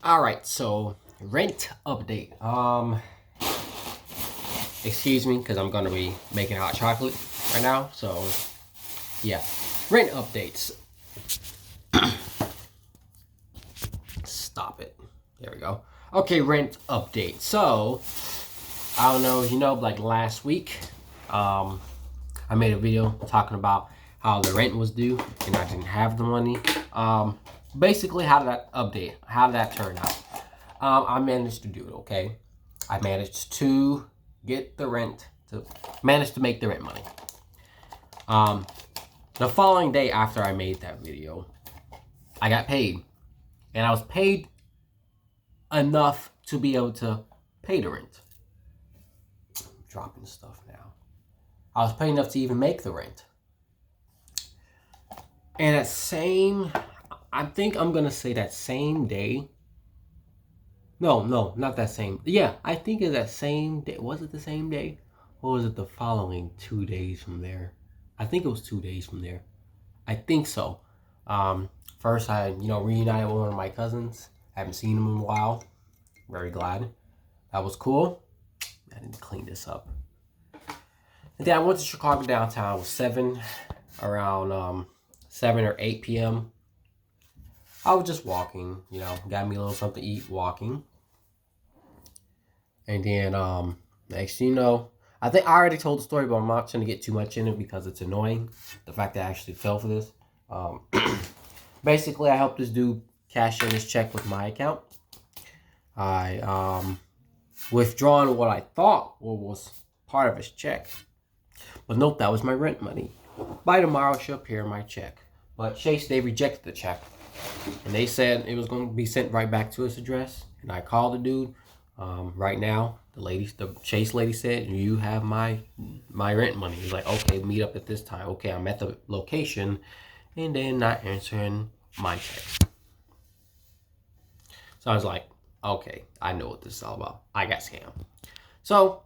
All right, so rent update. Excuse me, because I'm gonna be making hot chocolate right now. So, yeah, rent updates. Stop it. There we go. Okay, rent update. So, I don't know if you know, like last week, I made a video talking about how the rent was due and I didn't have the money. Basically, how did that update? How did that turn out? I managed to do it. Okay, I managed to get the rent to manage to make the rent money. The following day after I made that video, I got paid, and I was paid enough to be able to pay the rent. I'm dropping stuff now. I was paid enough to even make the rent. And I think I'm gonna say that same day. No, not that same. Yeah, I think it's that same day. Was it the same day? Or was it the following 2 days from there? I think it was 2 days from there. I think so. First I, reunited with one of my cousins. I haven't seen him in a while. Very glad. That was cool. I need to clean this up. And then I went to Chicago downtown. It was around 7 or 8 p.m. I was just walking, got me a little something to eat walking. And then next thing you know, I think I already told the story, but I'm not trying to get too much in it because it's annoying. The fact that I actually fell for this. Basically, I helped this dude cash in his check with my account. I withdrawn what I thought was part of his check. But nope, that was my rent money. By tomorrow, it should appear in my check. But Chase, they rejected the check. And they said it was going to be sent right back to his address. And I called the dude. Right now, the Chase lady said, you have my rent money. He's like, okay, meet up at this time. Okay, I'm at the location. And then not answering my check. So I was like, okay, I know what this is all about. I got scammed. So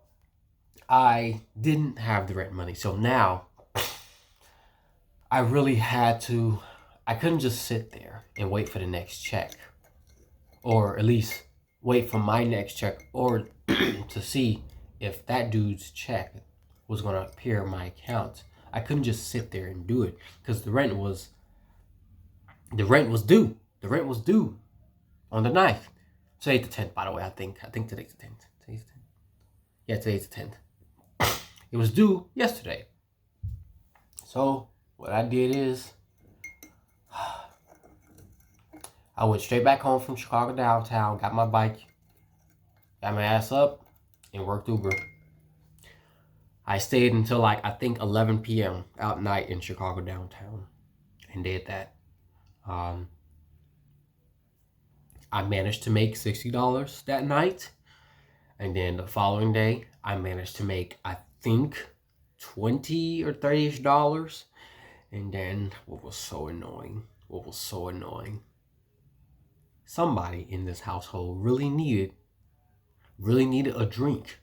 I didn't have the rent money. So now I really had to, I couldn't just sit there and wait for the next check. Or at least wait for my next check, or to see if that dude's check was going to appear in my account. I couldn't just sit there and do it because the rent was due. The rent was due on the 9th. Today's the 10th, by the way. I think today's the 10th. Yeah, today's the 10th. It was due yesterday. So what I did is I went straight back home from Chicago downtown, got my bike, got my ass up, and worked Uber. I stayed until I think 11 p.m. out night in Chicago downtown and did that. I managed to make $60 that night. And then the following day, I managed to make, I think, $20 or $30-ish. And then what was so annoying, somebody in this household really needed a drink.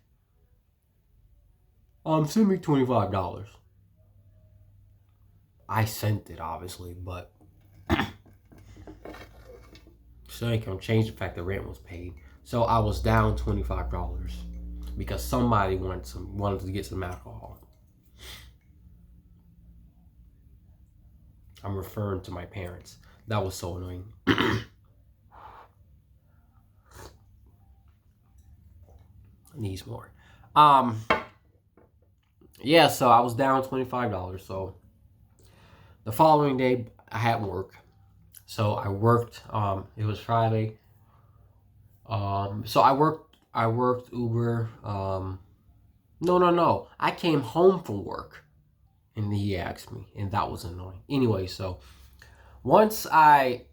Send me $25. I sent it, obviously, but still ain't gonna change the fact that rent was paid. So I was down $25 because somebody wanted to get some alcohol. I'm referring to my parents. That was so annoying. Needs more. Yeah, so I was down $25. So the following day I had work. So I worked, it was Friday. So I worked Uber. No. I came home from work and he asked me, and that was annoying. Anyway, so once the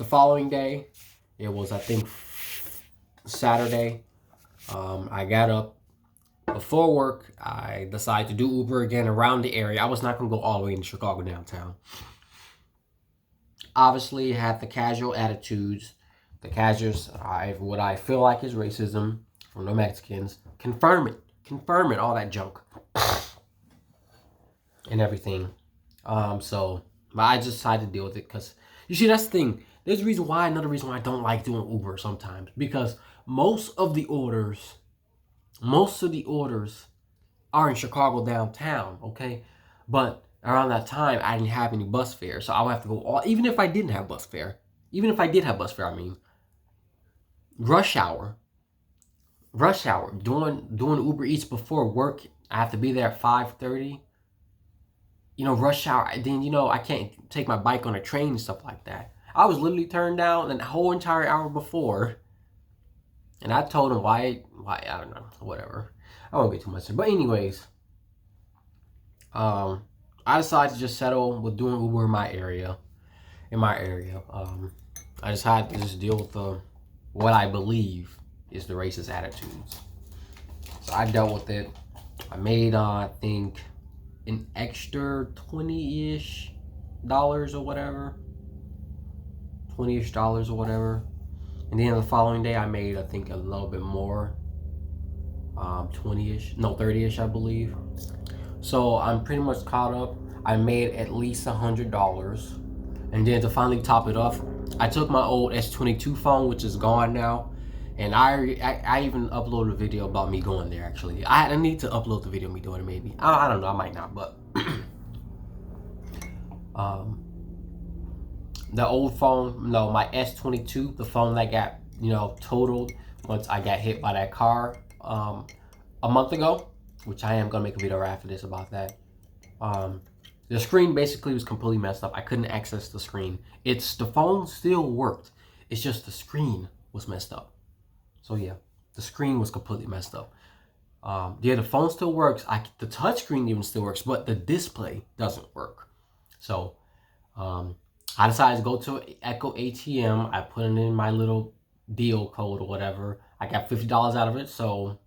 following day, it was, I think, Saturday, I got up before work. I decided to do Uber again around the area. I was not going to go all the way into Chicago downtown. Obviously, had the casual attitudes. The casuals, what I feel like is racism from the Mexicans. Confirm it, all that junk. And everything. So I just decided to deal with it because, You see, that's the thing. There's a reason why, another reason why I don't like doing Uber sometimes. Because most of the orders are in Chicago downtown, okay? But around that time, I didn't have any bus fare. So I would have to go all, even if I didn't have bus fare, even if I did have bus fare, I mean, rush hour, doing Uber Eats before work, I have to be there at 5:30. You know, rush hour. Then, you know, I can't take my bike on a train and stuff like that. I was literally turned down the whole entire hour before. And I told him why, I don't know, whatever. I won't get too much. But anyways, I decided to just settle with doing Uber in my area. I just had to just deal with what I believe is the racist attitudes. So I dealt with it. I made, I think, an extra $20-ish or whatever. $20-ish or whatever. And then the following day, I made, I think, a little bit more. 20-ish, no, 30-ish, I believe. So I'm pretty much caught up. I made at least $100. And then to finally top it off, I took my old S22 phone, which is gone now. And I even uploaded a video about me going there, actually. I need to upload the video of me doing it, maybe. I don't know, I might not, but... the old phone, no, my S22, the phone that got, you know, totaled once I got hit by that car a month ago, which I am going to make a video after this about that. The screen basically was completely messed up. I couldn't access the screen. The phone still worked. It's just the screen was messed up. So yeah, the screen was completely messed up. Yeah, the phone still works. The touch screen even still works, but the display doesn't work. So I decided to go to Echo ATM. I put it in my little deal code or whatever. I got $50 out of it. So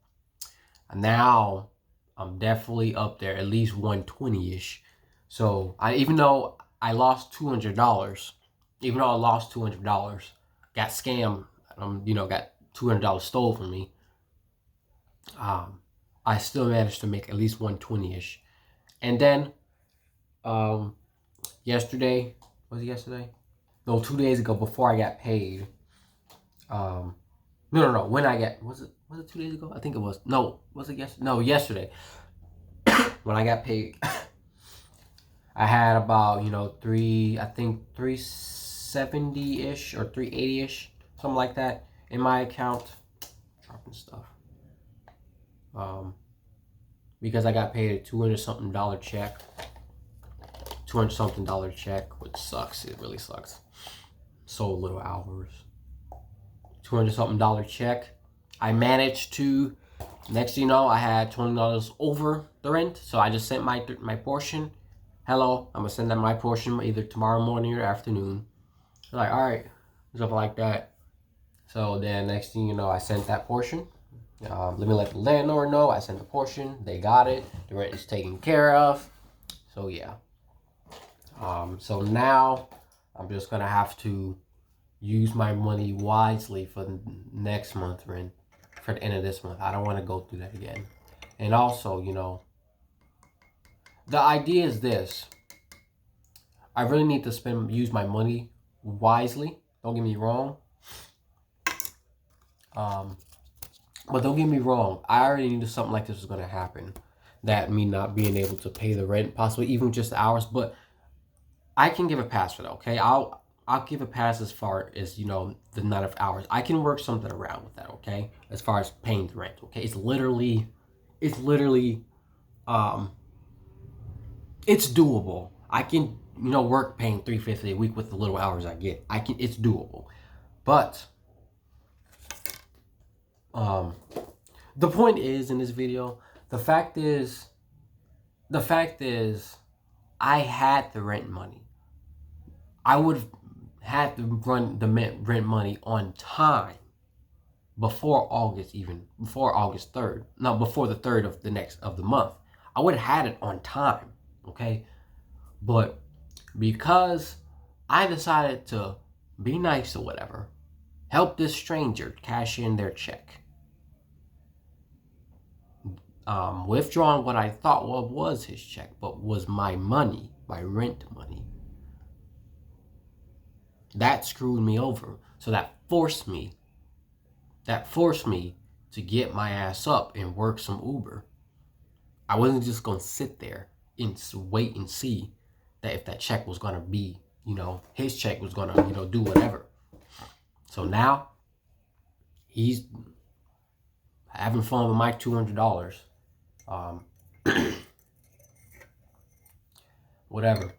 now I'm definitely up there, at least 120-ish. So even though I lost $200, got scammed, you know, got $200 stole from me, I still managed to make at least 120-ish. And then yesterday, was it yesterday? No, 2 days ago, before I got paid. No. When I got, was it 2 days ago? I think it was. No, was it yesterday? No, yesterday. When I got paid, I had about, you know, I think 370-ish or 380-ish, something like that, in my account. Dropping stuff. Because I got paid a $200-something check. $200-something check, which sucks. It really sucks. So little hours. $200-something check. I managed to, next thing you know, I had $20 over the rent. So I just sent my portion. Hello, I'm gonna send them my portion either tomorrow morning or afternoon. They're like, all right, stuff like that. So then next thing you know, I sent that portion. Let me let the landlord know I sent the portion. They got it. The rent is taken care of. So yeah. So now I'm just gonna have to use my money wisely for the next month rent, for the end of this month. I don't want to go through that again. And also, you know, the idea is this. I really need to use my money wisely. Don't get me wrong. But don't get me wrong. I already knew something like this was going to happen. That me not being able to pay the rent, possibly even just the hours. But I can give a pass for that, okay? I'll give a pass as far as, you know, the amount of hours. I can work something around with that, okay? As far as paying the rent, okay? It's literally, it's doable. I can, you know, work paying $350 a week with the little hours I get. It's doable. But the point is, in this video, the fact is I had the rent money. I would have had to run the rent money on time before August 3rd. No, before the 3rd of the month. I would have had it on time, okay? But because I decided to be nice or whatever, help this stranger cash in their check, withdrawing what I thought was his check, but was my money, my rent money. That screwed me over. So that forced me to get my ass up and work some Uber. I wasn't just gonna sit there and wait and see that if that check was gonna be, his check was gonna, do whatever. So now he's having fun with my $200. Whatever.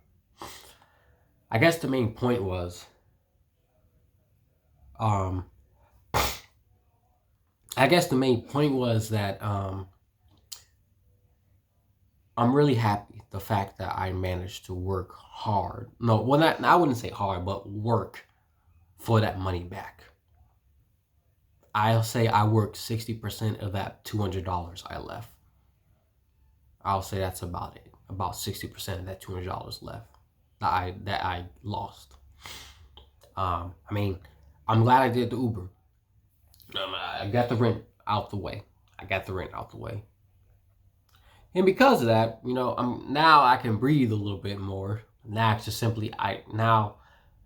I guess the main point was, that I'm really happy the fact that I managed to work hard. No, well, I wouldn't say hard, but work for that money back. I'll say I worked 60% of that $200 I left. I'll say that's about it. About 60% of that $200 left that I lost. I mean, I'm glad I did the Uber. I got the rent out the way. And because of that, now I can breathe a little bit more. Now it's just simply now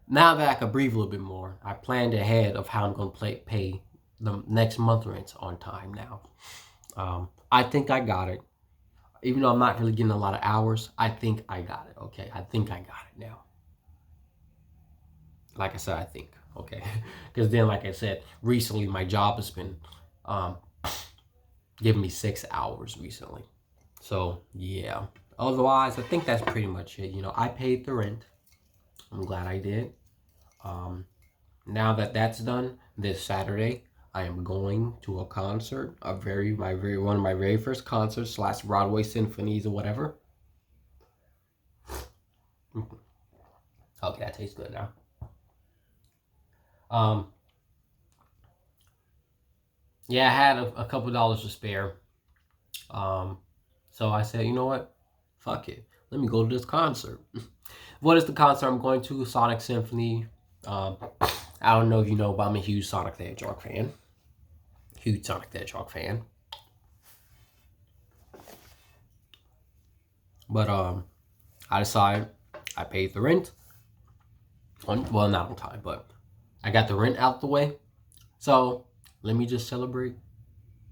that I can breathe a little bit more, I planned ahead of how I'm going to pay the next month rent on time now. I think I got it. Even though I'm not really getting a lot of hours, I think I got it. Okay, I think I got it now. Like I said, I think. Okay, because then, like I said, recently my job has been giving me 6 hours recently. So yeah. Otherwise, I think that's pretty much it. I paid the rent. I'm glad I did. Now that that's done, this Saturday I am going to a concert, one of my very first concerts / Broadway symphonies or whatever. Okay, that tastes good now. Yeah, I had a couple dollars to spare. So I said, you know what? Fuck it. Let me go to this concert. What is the concert I'm going to? Sonic Symphony. I don't know if you know, but I'm a huge Sonic the Hedgehog fan. But I decided I paid the rent. Well, not on time, but I got the rent out the way. So let me just celebrate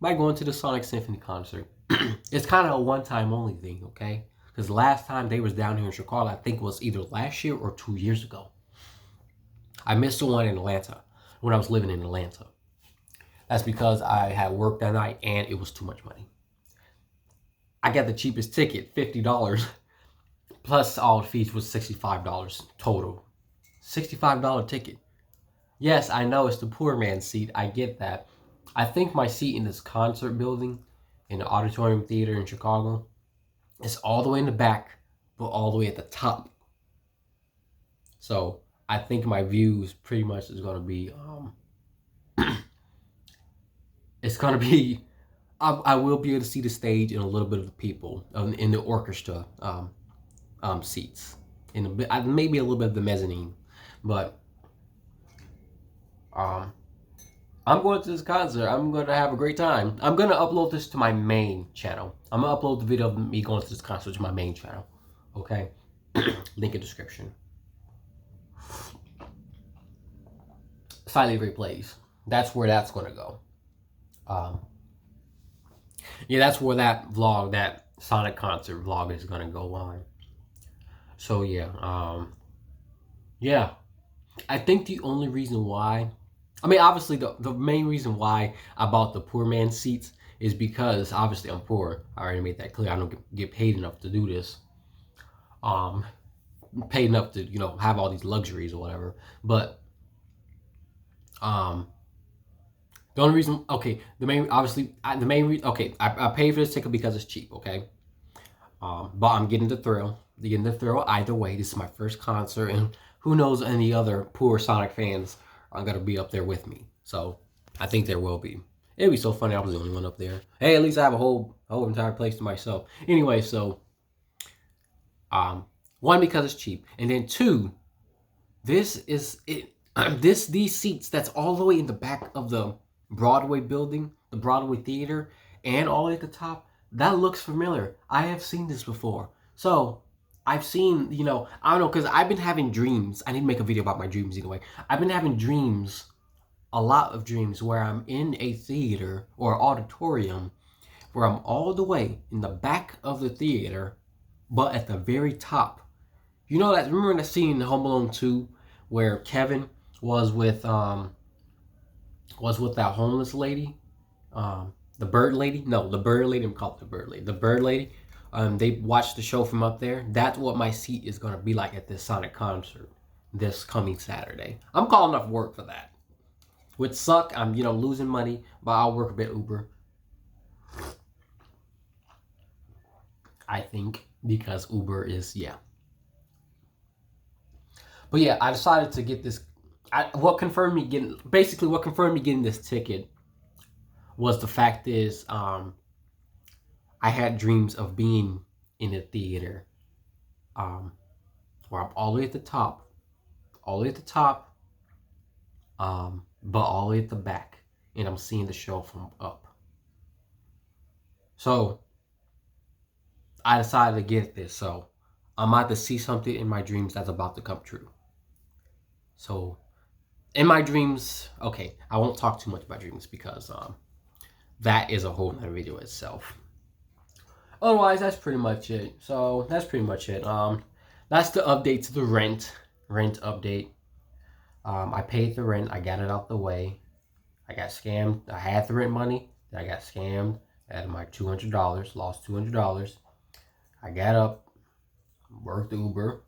by going to the Sonic Symphony concert. It's kind of a one-time only thing, okay? Because the last time they was down here in Chicago, I think was either last year or 2 years ago. I missed the one in Atlanta when I was living in Atlanta. That's because I had work that night and it was too much money. I got the cheapest ticket, $50, plus all the fees was $65 total. $65 ticket. Yes, I know it's the poor man's seat. I get that. I think my seat in this concert building, in the auditorium theater in Chicago, is all the way in the back, but all the way at the top. So I think my views pretty much is going to be, it's going to be, I will be able to see the stage and a little bit of the people in the orchestra seats, maybe a little bit of the mezzanine, but I'm going to this concert. I'm going to have a great time. I'm going to upload this to my main channel. I'm going to upload the video of me going to this concert to my main channel. Okay? Link in description. Silently replays. That's where that's going to go. Yeah, that's where that vlog, that Sonic concert vlog is going to go on. So, yeah. Yeah. I think the only reason why... obviously, the main reason why I bought the poor man seats is because, obviously, I'm poor. I already made that clear. I don't get paid enough to do this. Paid enough to, have all these luxuries or whatever. But, the only reason, okay, I paid for this ticket because it's cheap, okay? But I'm getting the thrill. Either way. This is my first concert, and who knows any other poor Sonic fans are going to be up there with me. So I think there will be. It'd be so funny I was the only one up there. Hey, at least I have a whole entire place to myself. Anyway, so one, because it's cheap, and then two, this is it. These seats that's all the way in the back of the Broadway building, the Broadway theater, and all the way at the top, that looks familiar. I have seen this before. So I've seen, you know, I don't know, because I've been having dreams. I need to make a video about my dreams either way. I've been having dreams, a lot of dreams, where I'm in a theater or auditorium where I'm all the way in the back of the theater, but at the very top. You know that, remember that scene in Home Alone 2 where Kevin was with that homeless lady? The bird lady? No, the bird lady. I'm calling the bird lady. The bird lady. They watched the show from up there. That's what my seat is gonna be like at this Sonic concert this coming Saturday. I'm calling off work for that. Would suck. I'm, you know, losing money, but I'll work a bit Uber. I think because Uber is, yeah. But yeah, I decided to get this. What confirmed me getting this ticket was the fact is, I had dreams of being in a theater, where I'm all the way at the top, but all the way at the back, and I'm seeing the show from up. So I decided to get this. So I'm about to see something in my dreams that's about to come true. So in my dreams, okay, I won't talk too much about dreams because that is a whole nother video itself. Otherwise, that's pretty much it. So that's pretty much it. That's the update to the rent update. I paid the rent. I got it out the way. I got scammed. I had the rent money. I got scammed out of my $200. Lost $200. I got up, worked Uber,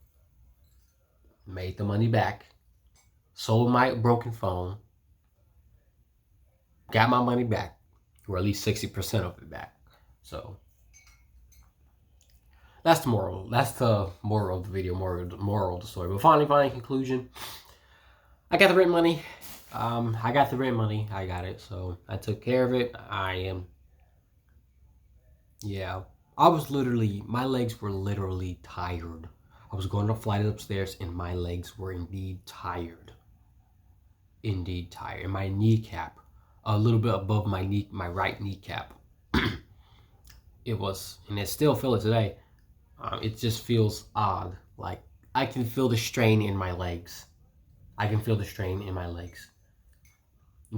made the money back, sold my broken phone, got my money back, or at least 60% of it back. So that's the moral. That's the moral of the video, moral of the story. But finally, conclusion. I got the rent money. I got the rent money. I got it. So I took care of it. Yeah. My legs were literally tired. I was going up flight upstairs and my legs were indeed tired. And my kneecap, a little bit above my right kneecap. It was, and I still feel it today. It just feels odd. Like I can feel the strain in my legs.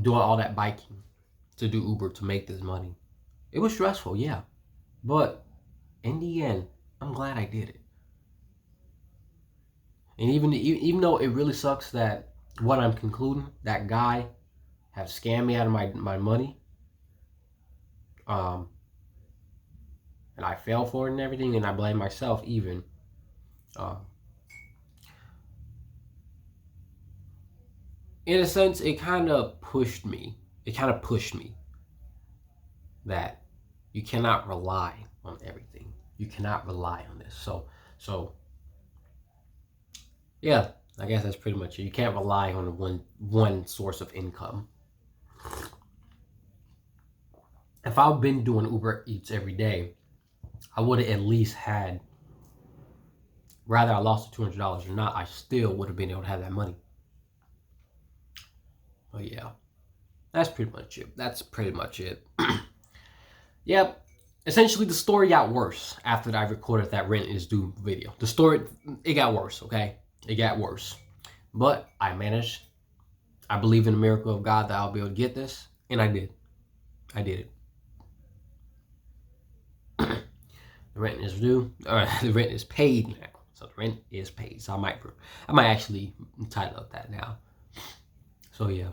Doing all that biking to do Uber to make this money. It was stressful, yeah. But in the end, I'm glad I did it. And even though it really sucks that what I'm concluding, that guy have scammed me out of my money, and I fell for it and everything, and I blame myself even. In a sense, it kind of pushed me. That you cannot rely on everything. You cannot rely on this. So yeah, I guess that's pretty much it. You can't rely on one source of income. If I've been doing Uber Eats every day, I would have at least had, rather I lost the $200 or not, I still would have been able to have that money. But yeah, that's pretty much it. Yep. Essentially, the story got worse after I recorded that rent is due video. The story, it got worse, okay? It got worse. But I managed. I believe in the miracle of God that I'll be able to get this. And I did. I did it. The rent is due. The rent is paid now. So the rent is paid. So I might actually title up that now. So yeah.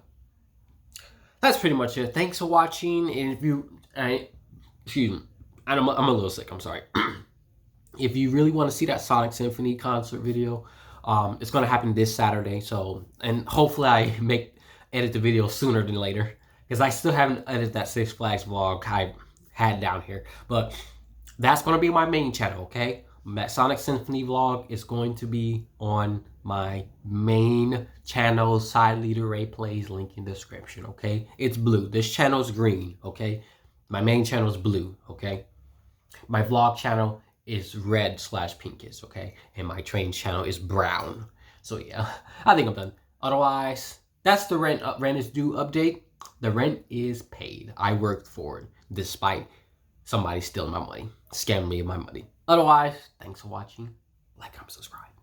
That's pretty much it. Thanks for watching. And if you... excuse me. I'm a little sick. I'm sorry. If you really want to see that Sonic Symphony concert video, it's going to happen this Saturday. So, and hopefully I edit the video sooner than later, because I still haven't edited that Six Flags vlog I had down here. But that's going to be my main channel, okay? That Sonic Symphony vlog is going to be on my main channel, Side Leader Ray Plays, link in the description, okay? It's blue. This channel's green, okay? My main channel is blue, okay? My vlog channel is red/pinkish, okay? And my train channel is brown. So yeah, I think I'm done. Otherwise, that's the rent is due update. The rent is paid. I worked for it, despite somebody stealing my money, scamming me of my money. Otherwise, thanks for watching. like, comment, subscribe.